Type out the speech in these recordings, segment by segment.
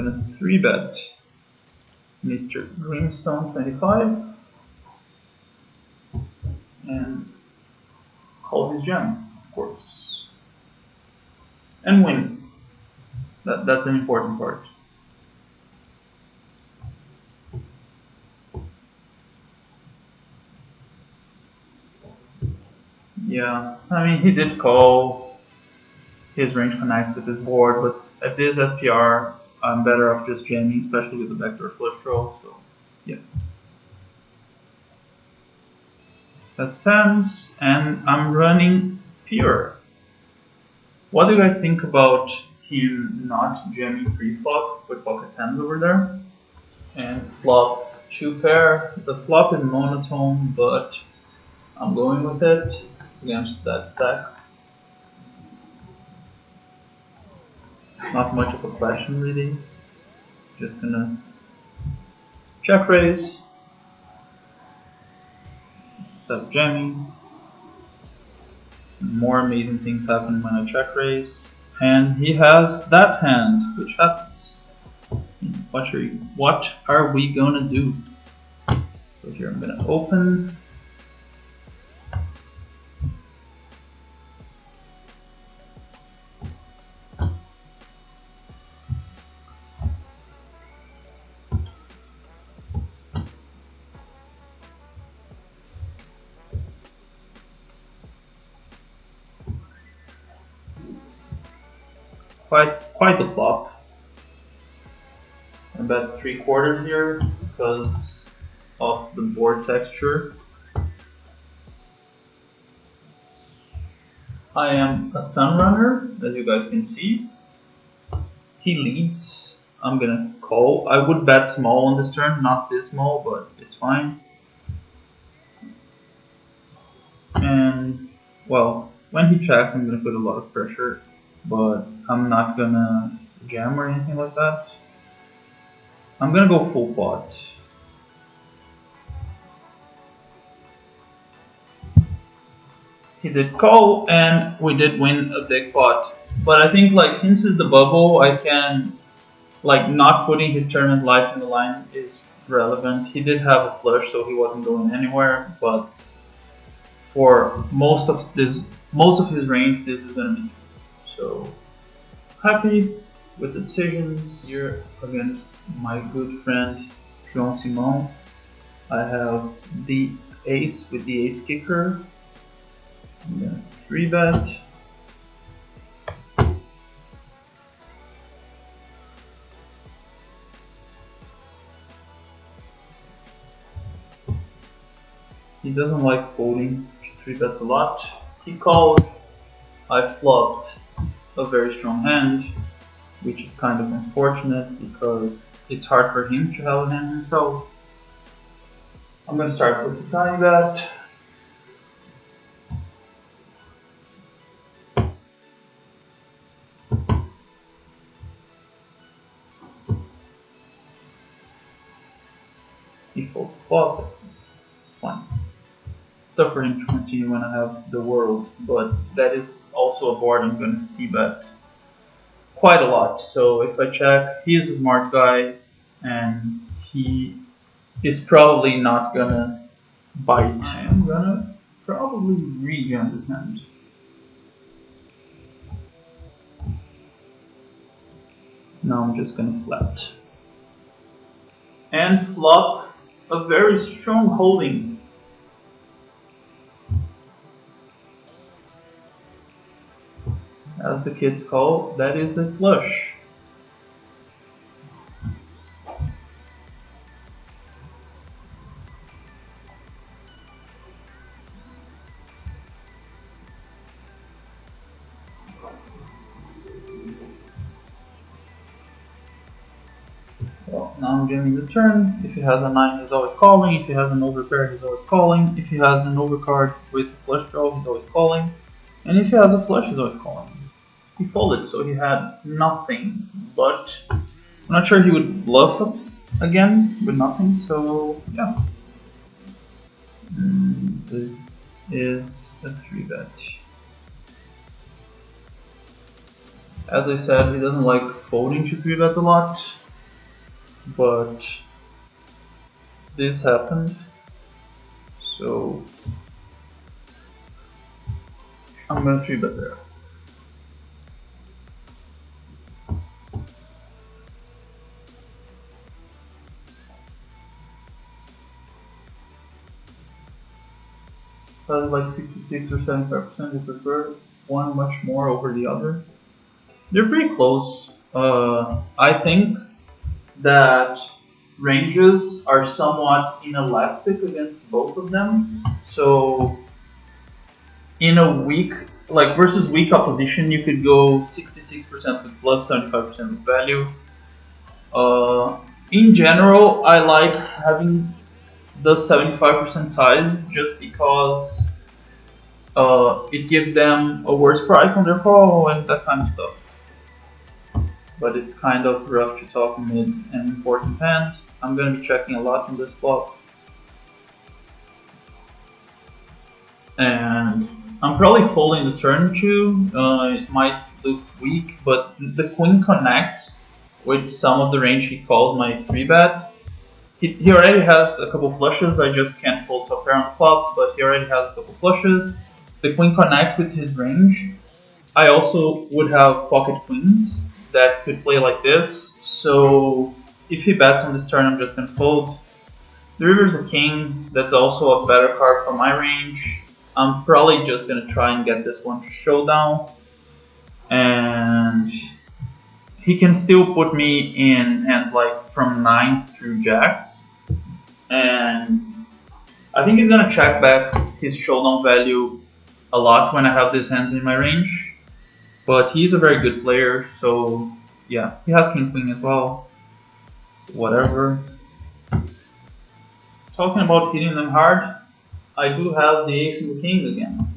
gonna 3-bet Mr. Greenstone 25 and call his jam, of course, and win. That's an important part. Yeah, I mean, he did call. His range connects with his board, but at this SPR, I'm better off just jamming, especially with the backdoor flush draw. So, yeah. That's tens, and I'm running pure. What do you guys think about him not jamming pre-flop with pocket tens over there? And flop 2 pair. The flop is monotone, but I'm going with it against that stack. Not much of a question really. Just gonna check raise. Stop jamming. More amazing things happen when I check raise. And he has that hand, which happens. What are we gonna do? So here I'm gonna open. Quite the flop. I bet 3/4 here because of the board texture. I am a sunrunner, as you guys can see. He leads. I'm gonna call. I would bet small on this turn, not this small, but it's fine. And well, when he checks, I'm gonna put a lot of pressure, but I'm not gonna jam or anything like that. I'm gonna go full pot. He did call, and we did win a big pot. But I think like since it's the bubble, I can like not putting his tournament life in the line is relevant. He did have a flush, so he wasn't going anywhere. But for most of his range, this is gonna be so happy with the decisions here against my good friend João Simão. I have the ace with the ace kicker. I'm gonna 3-bet. He doesn't like folding, 3-bets a lot. He called, I flopped a very strong hand, which is kind of unfortunate because it's hard for him to have a hand himself. I'm gonna start with the tiny bet. He folds the flop, it's fine. It's tough for him to continue when I have the world, but that is also a board I'm gonna c-bet quite a lot. So if I check, he is a smart guy and he is probably not gonna bite. I am gonna probably re-jam this hand. Now I'm just gonna flat. And flop a very strong holding. As the kids call, that is a flush. Well, now I'm jamming the turn. If he has a 9, he's always calling. If he has an overpair, he's always calling. If he has an overcard with a flush draw, he's always calling. And if he has a flush, he's always calling. He folded, so he had nothing. But I'm not sure he would bluff again with nothing, so yeah. This is a 3-bet. As I said, he doesn't like folding to 3-bet a lot. but this happened, so I'm gonna 3-bet there. Like 66 or 75%, you prefer one much more over the other. They're pretty close. I think that ranges are somewhat inelastic against both of them. So in a weak, like versus weak opposition, you could go 66% with bluff, 75% with value. In general, I like having the 75% size just because it gives them a worse price on their call and that kind of stuff. But it's kind of rough to talk mid and important hands. I'm going to be checking a lot on this flop. And I'm probably folding the turn too. It might look weak, but the queen connects with some of the range he called my 3-bet. He already has a couple flushes, I just can't fold top pair on the flop, but he already has a couple flushes. The queen connects with his range. I also would have pocket queens that could play like this, so if he bets on this turn, I'm just gonna fold. The river's a king, that's also a better card for my range. I'm probably just gonna try and get this one to showdown, and he can still put me in hands like from 9s through jacks, and I think he's gonna check back his showdown value a lot when I have these hands in my range. But he's a very good player, so yeah, he has king queen as well. Whatever. Talking about hitting them hard, I do have the ace and the king again.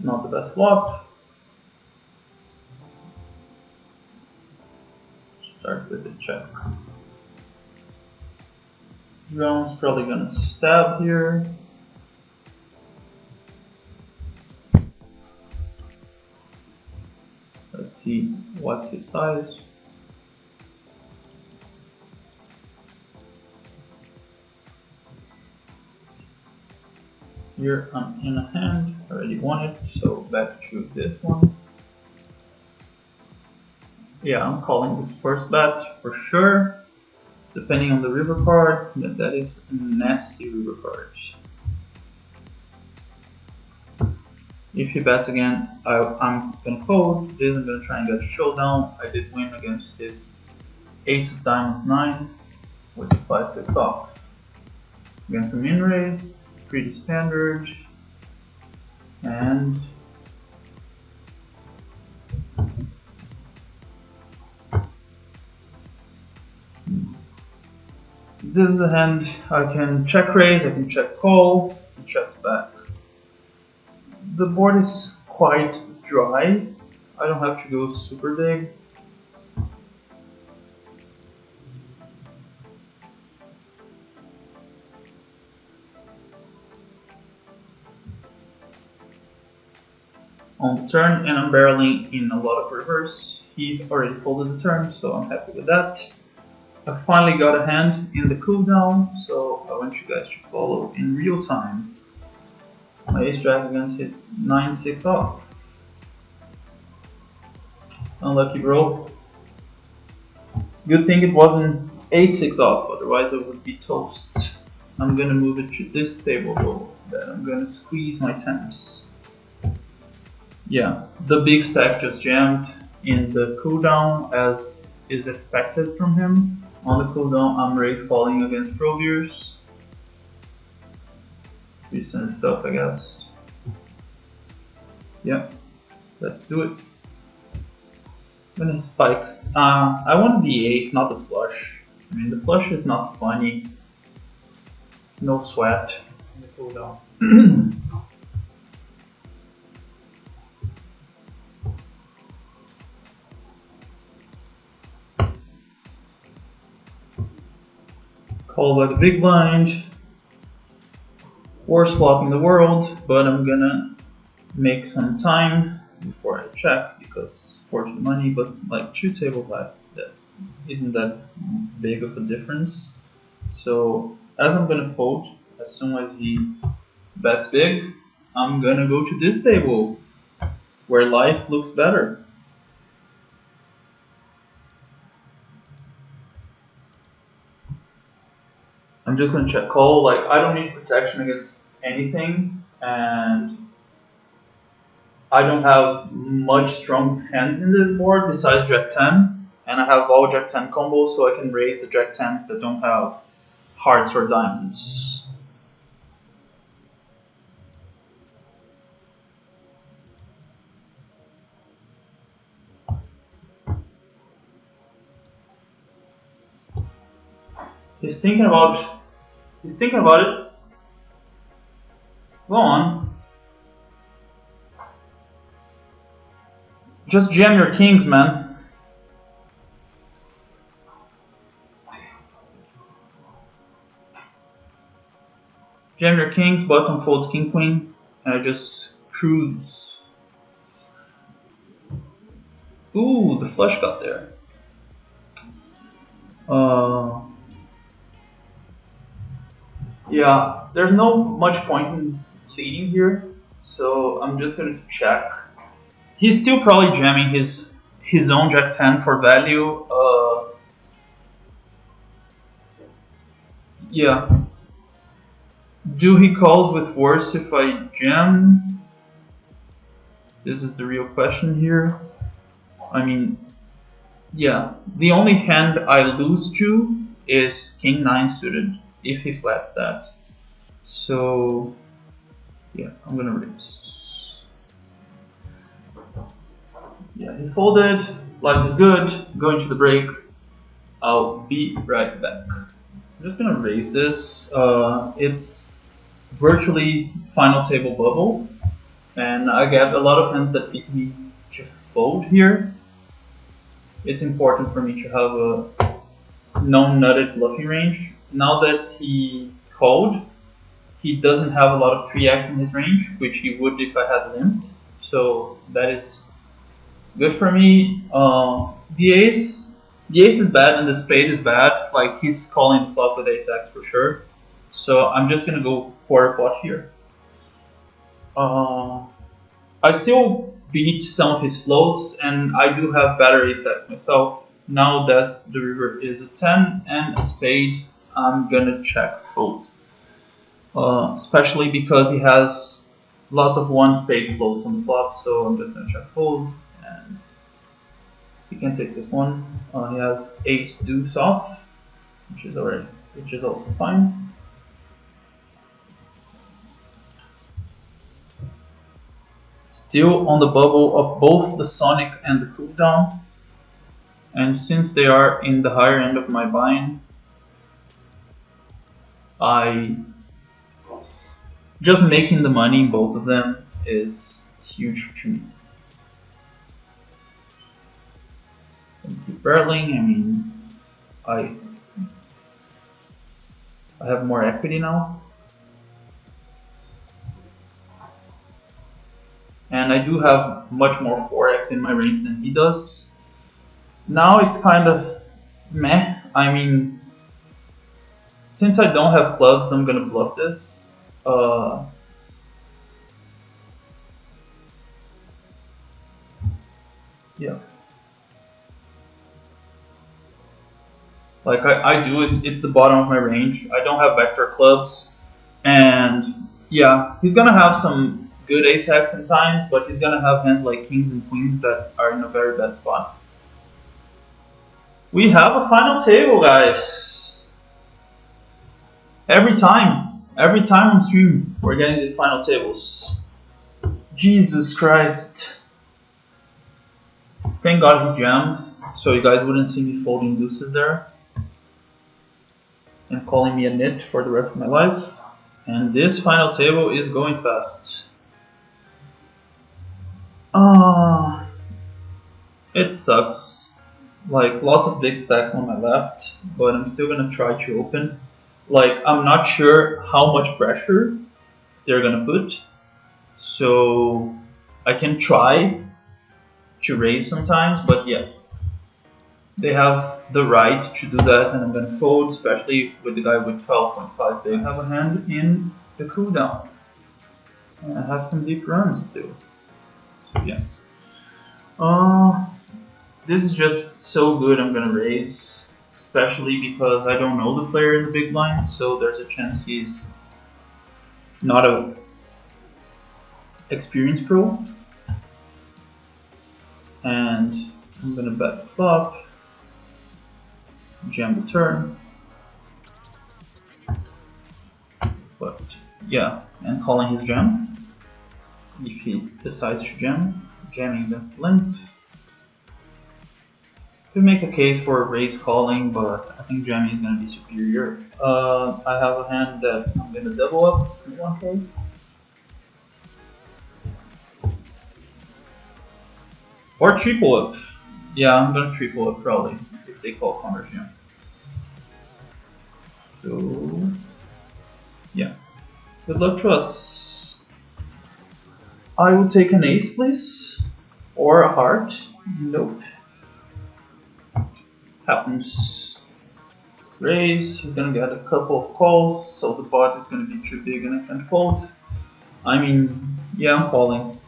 Not the best flop. Start with a check. Drone's probably gonna stab here. Let's see what's his size. Here I'm in a hand, already won it, so back to this one. Yeah, I'm calling this first bet for sure. Depending on the river card, that is a nasty river card. If he bets again, I'm gonna fold. This I'm gonna try and get a showdown. I did win against his ace of diamonds 9 with the 5-6 off. Against a min raise, pretty standard. And this is a hand I can check raise, I can check call, he checks back. The board is quite dry, I don't have to go super big. On the turn, and I'm barreling in a lot of rivers. He already folded the turn, so I'm happy with that. I finally got a hand in the cooldown, so I want you guys to follow in real time. My ace jack against his 9-6 off. Unlucky, bro. Good thing it wasn't 8-6 off, otherwise I would be toast. I'm gonna move it to this table though, then I'm gonna squeeze my 10s. Yeah, the big stack just jammed in the cooldown as is expected from him. On the cooldown, I'm raise calling against Proviers. Recent stuff, I guess. Yeah, let's do it. I'm gonna spike. I want the ace, not the flush. I mean, the flush is not funny. No sweat in the cooldown. Call by the big blind. Worst flop in the world, but I'm gonna make some time before I check because fortune money, but like 2 tables left, that isn't that big of a difference. So as I'm gonna fold, as soon as he bets big, I'm gonna go to this table where life looks better. I'm just gonna check call. Like I don't need protection against anything, and I don't have much strong hands in this board besides Jack 10, and I have all Jack 10 combos, so I can raise the Jack 10s that don't have hearts or diamonds. He's thinking about it. Go on. Just jam your kings, man. Jam your kings, bottom folds king queen, and I just cruise. Ooh, the flush got there. Yeah, there's no much point in leading here, so I'm just gonna check. He's still probably jamming his own Jack 10 for value. Yeah. Do he calls with worse if I jam? This is the real question here. I mean, yeah. The only hand I lose to is King 9 suited, if he flats that. So, yeah, I'm gonna raise. Yeah, he folded. Life is good. Going to the break. I'll be right back. I'm just gonna raise this. It's virtually final table bubble, and I get a lot of hands that beat me to fold here. It's important for me to have a non-nutted bluffing range. Now that he called, he doesn't have a lot of 3x in his range, which he would if I had limped. So that is good for me. The ace is bad and the spade is bad. Like he's calling the flop with ace x for sure. So I'm just gonna go quarter pot here. I still beat some of his floats, and I do have better ace x myself. Now that the river is a 10 and a spade, I'm gonna check fold. Especially because he has lots of 1 spade floats on the flop, so I'm just gonna check fold, and he can take this one. He has ace deuce off, which is also fine. Still on the bubble of both the Sonic and the cooldown, and since they are in the higher end of my bind, just making the money in both of them is huge to me. Keep barreling. I mean, I have more equity now, and I do have much more 4x in my range than he does. Now it's kind of meh. I mean, since I don't have clubs, I'm gonna bluff this. Yeah. Like I do, it's the bottom of my range. I don't have vector clubs, and yeah, he's gonna have some good ace x in times, but he's gonna have hands like kings and queens that are in a very bad spot. We have a final table, guys. Every time on stream, we're getting these final tables. Jesus Christ. Thank God he jammed, so you guys wouldn't see me folding deuces there and calling me a nit for the rest of my life. And this final table is going fast. It sucks. Like lots of big stacks on my left, but I'm still gonna try to open. Like, I'm not sure how much pressure they're gonna put, so I can try to raise sometimes, but yeah, they have the right to do that, and I'm gonna fold, especially with the guy with 12.5 bigs. I have a hand in the cooldown, and I have some deep runs too. So yeah. This is just so good. I'm gonna raise, especially because I don't know the player in the big blind, so there's a chance he's not a experienced pro. And I'm gonna bet the flop, jam the turn, but yeah, and calling his jam if he decides to jam, jamming against limp. Could make a case for raise calling, but I think jamming is gonna be superior. I have a hand that I'm gonna double up in 1K. Or triple up. Yeah, I'm gonna triple up probably if they call counter jam. So yeah. Good luck to us. I will take an ace, please. Or a heart. Nope. Happens. Raise. He's gonna get a couple of calls, so the pot is gonna be too big and I can't fold. I mean, yeah, I'm calling.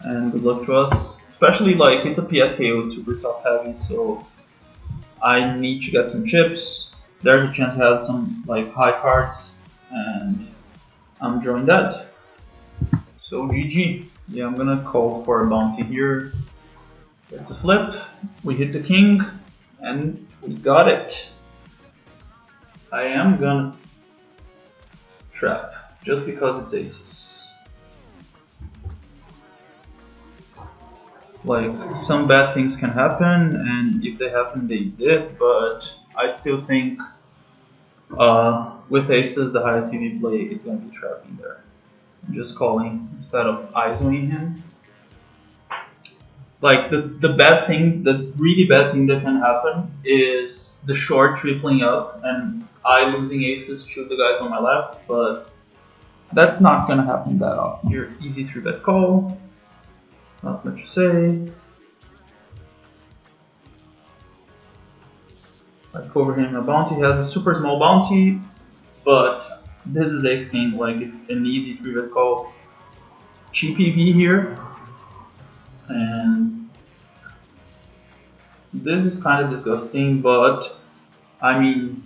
And good luck to us. Especially like it's a PSKO, it's super top heavy, so I need to get some chips. There's a chance he has some like high cards, and I'm drawing that. So GG. Yeah, I'm gonna call for a bounty here. It's a flip. We hit the king, and we got it. I am gonna trap just because it's aces. Like, some bad things can happen, and if they happen, they did, but I still think with aces, the highest EV play is going to be trapping there. I'm just calling instead of ISOing him. Like, the bad thing, the really bad thing that can happen is the short tripling up and I losing aces to the guys on my left, but that's not going to happen that often. You're easy 3-bet call. Not much to say. I cover him a bounty. He has a super small bounty, but this is ace king. Like, it's an easy 3-bet call. Cheap EV here, and this is kind of disgusting. But I mean,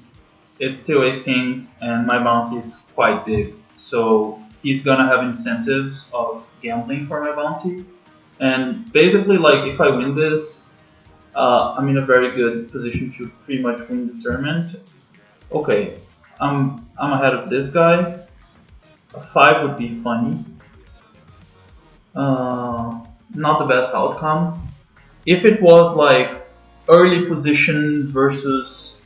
it's still ace king, and my bounty is quite big, so he's gonna have incentives of gambling for my bounty. And basically, like, if I win this, I'm in a very good position to pretty much win the tournament. Okay, I'm ahead of this guy. A 5 would be funny. Not the best outcome. If it was like early position versus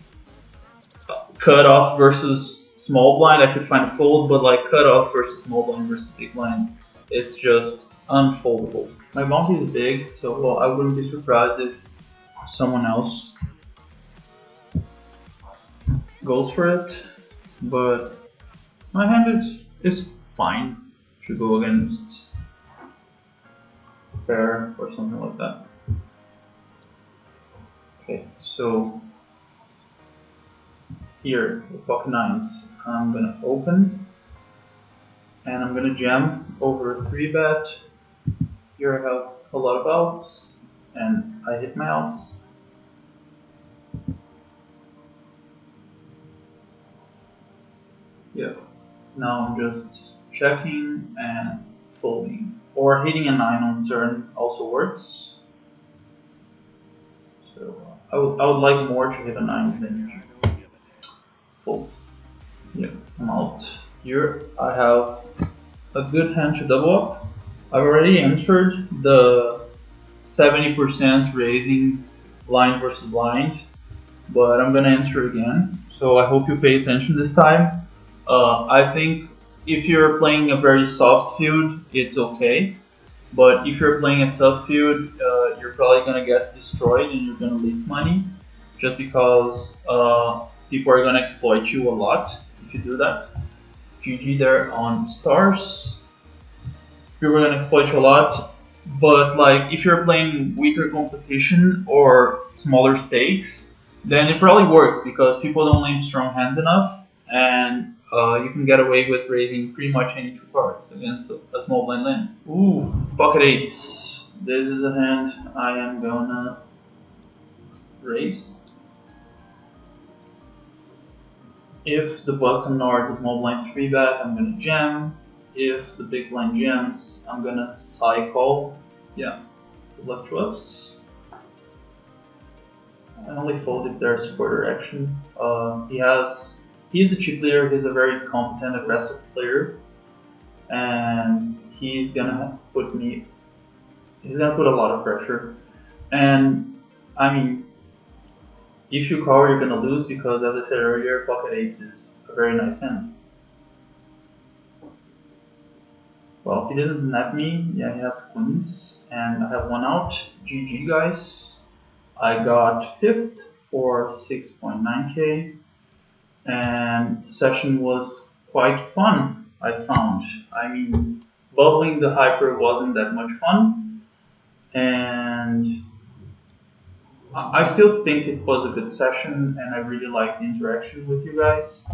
cutoff versus small blind, I could find a fold, but like cutoff versus small blind versus big blind, it's just unfoldable. My bounty is big, so I wouldn't be surprised if someone else goes for it, but my hand is fine to go against pair or something like that. Okay, so here with pocket nines, I'm gonna open and I'm gonna jam over 3-bet. Here I have a lot of outs, and I hit my outs. Yeah, now I'm just checking and folding. Or hitting a 9 on turn also works. So I would like more to hit a 9 than fold. Yeah, I'm out. Here I have a good hand to double up. I've already answered the 70% raising line versus blind, but I'm gonna answer again. So I hope you pay attention this time. I think if you're playing a very soft field, it's okay. But if you're playing a tough field, you're probably gonna get destroyed and you're gonna leak money, just because people are gonna exploit you a lot. if you do that. GG there on stars. We were gonna exploit you a lot, but like if you're playing weaker competition or smaller stakes, then it probably works because people don't leave strong hands enough, and you can get away with raising pretty much any two cards against a small blind land. Ooh, pocket eights. This is a hand I am gonna raise. If the bottom are the small blind 3-bet, I'm gonna jam. If the big blind jams, I'm gonna cycle. Yeah, good luck to us. I only fold if there's further action. He's the chip leader. He's a very competent, aggressive player, and he's gonna put a lot of pressure. And I mean, if you cover, you're gonna lose because, as I said earlier, pocket eights is a very nice hand. Well, he didn't snap me. Yeah, he has queens, and I have one out. GG, guys. I got 5th for 6.9k, and the session was quite fun, I found. I mean, bubbling the hyper wasn't that much fun, and I still think it was a good session, and I really liked the interaction with you guys.